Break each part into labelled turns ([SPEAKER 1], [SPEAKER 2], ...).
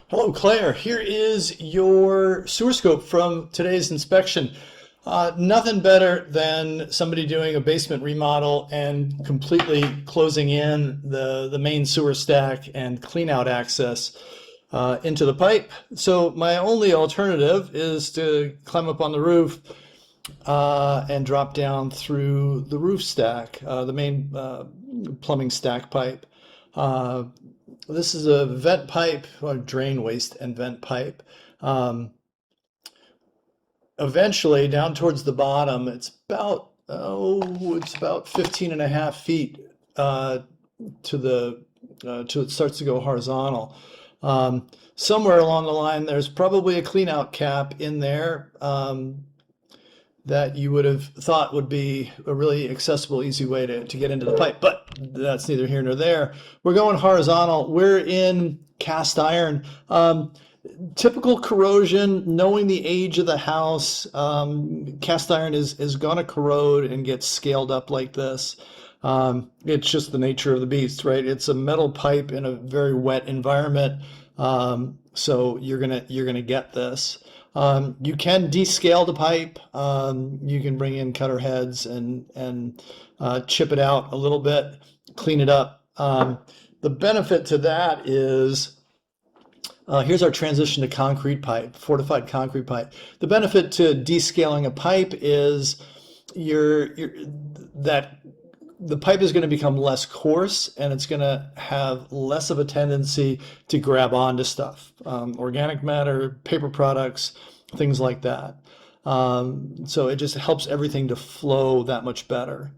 [SPEAKER 1] Hello, Claire. Here is your sewer scope from today's inspection. Nothing better than somebody doing a basement remodel and completely closing in the main sewer stack and clean out access into the pipe. So my only alternative is to climb up on the roof and drop down through the roof stack, the main plumbing stack pipe. Uh, this is a vent pipe, or drain waste and vent pipe. Um, Eventually, down towards the bottom, it's about 15 and a half feet uh, to the till it starts to go horizontal. Somewhere along the line, there's probably a clean out cap in there. That you would have thought would be a really accessible, easy way to get into the pipe. But that's neither here nor there. We're going horizontal. We're in cast iron. Typical corrosion, knowing the age of the house, cast iron is going to corrode and get scaled up like this. It's just the nature of the beast, right? It's a metal pipe in a very wet environment, so you're gonna get this. You can descale the pipe. You can bring in cutter heads and chip it out a little bit, clean it up. The benefit to that is here's our transition to concrete pipe, fortified concrete pipe. The benefit to descaling a pipe is you're that the pipe is going to become less coarse and it's going to have less of a tendency to grab onto stuff, organic matter, paper products, things like that. So it just helps everything to flow that much better.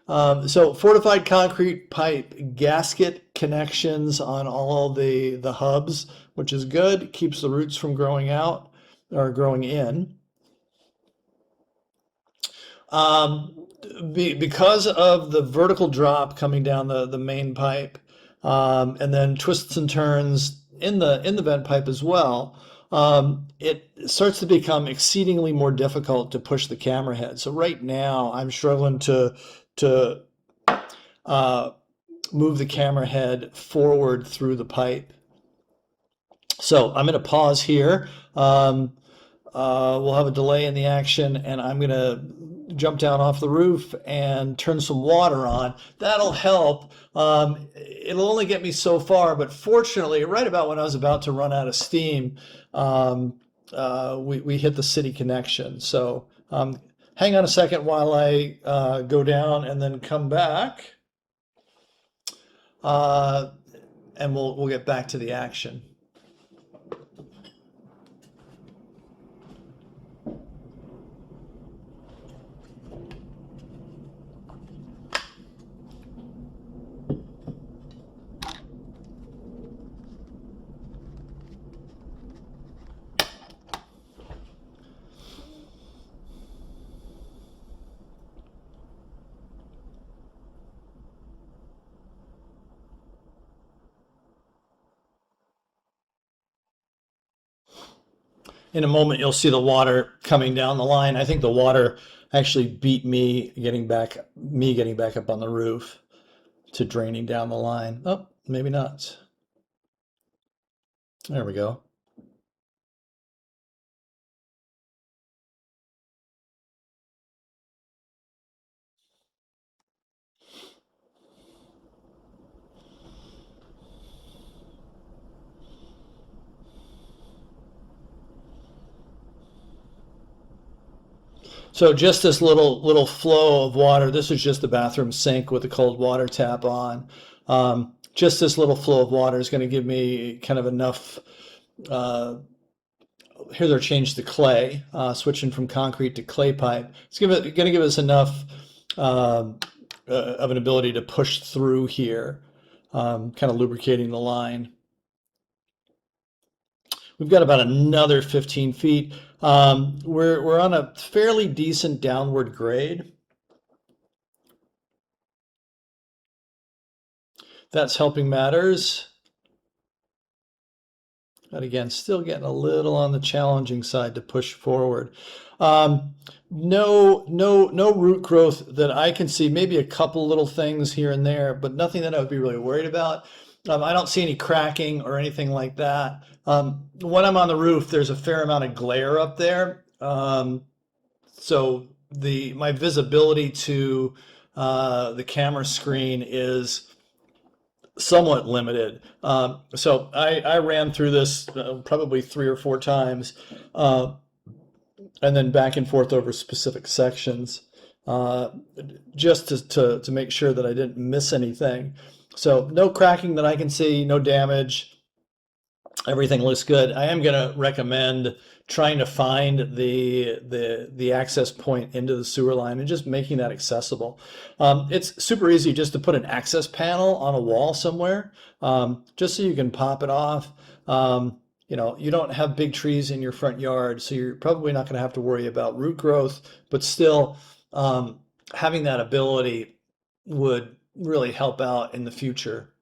[SPEAKER 1] So fortified concrete pipe, gasket connections on all the hubs, which is good, keeps the roots from growing out or growing in. Um, because of the vertical drop coming down the main pipe, and then twists and turns in the vent pipe as well, it starts to become exceedingly more difficult to push the camera head. So right now, I'm struggling to uh, move the camera head forward through the pipe. So I'm going to pause here. We'll have a delay in the action, and I'm going to jump down off the roof and turn some water on. That'll help. It'll only get me so far, but fortunately, right about when I was about to run out of steam, we hit the city connection. So hang on a second while I go down and then come back, uh, and we'll get back to the action. In a moment, you'll see the water coming down the line. I think the water actually beat me getting back up on the roof to draining down the line. Oh, maybe not. There we go. So just this little flow of water. This is just the bathroom sink with the cold water tap on. Just this little flow of water is going to give me kind of enough. Uh, Here's our change to clay, switching from concrete to clay pipe. It's going to give us enough um of an ability to push through here, kind of lubricating the line. We've got about another 15 feet. We're on a fairly decent downward grade. That's helping matters. But again, still getting a little on the challenging side to push forward. No root growth that I can see. Maybe a couple little things here and there, but nothing that I would be really worried about. I don't see any cracking or anything like that. When I'm on the roof, there's a fair amount of glare up there. So my visibility to the camera screen is somewhat limited. So I ran through this probably 3 or 4 times, and then back and forth over specific sections, uh, just to make sure that I didn't miss anything. So no cracking that I can see, no damage. Everything looks good. I am going to recommend trying to find the access point into the sewer line and just making that accessible. It's super easy just to put an access panel on a wall somewhere, just so you can pop it off. You don't have big trees in your front yard, so you're probably not going to have to worry about root growth, but still, having that ability would really help out in the future.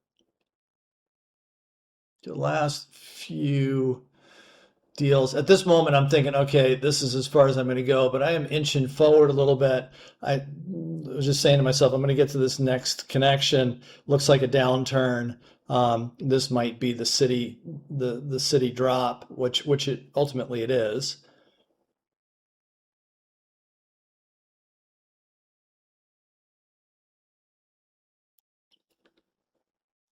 [SPEAKER 1] The last few deals. At this moment, I'm thinking, okay, this is as far as I'm going to go, but I am inching forward a little bit. I was just saying to myself, I'm going to get to this next connection. Looks like a downturn. This might be the city drop, which it ultimately it is.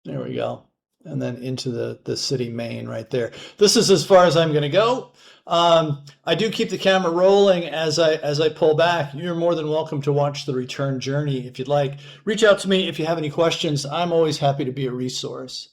[SPEAKER 1] There we go. And then into the city main right there. This is as far as I'm going to go. I do keep the camera rolling as I pull back. You're more than welcome to watch the return journey if you'd like. Reach out to me if you have any questions. I'm always happy to be a resource.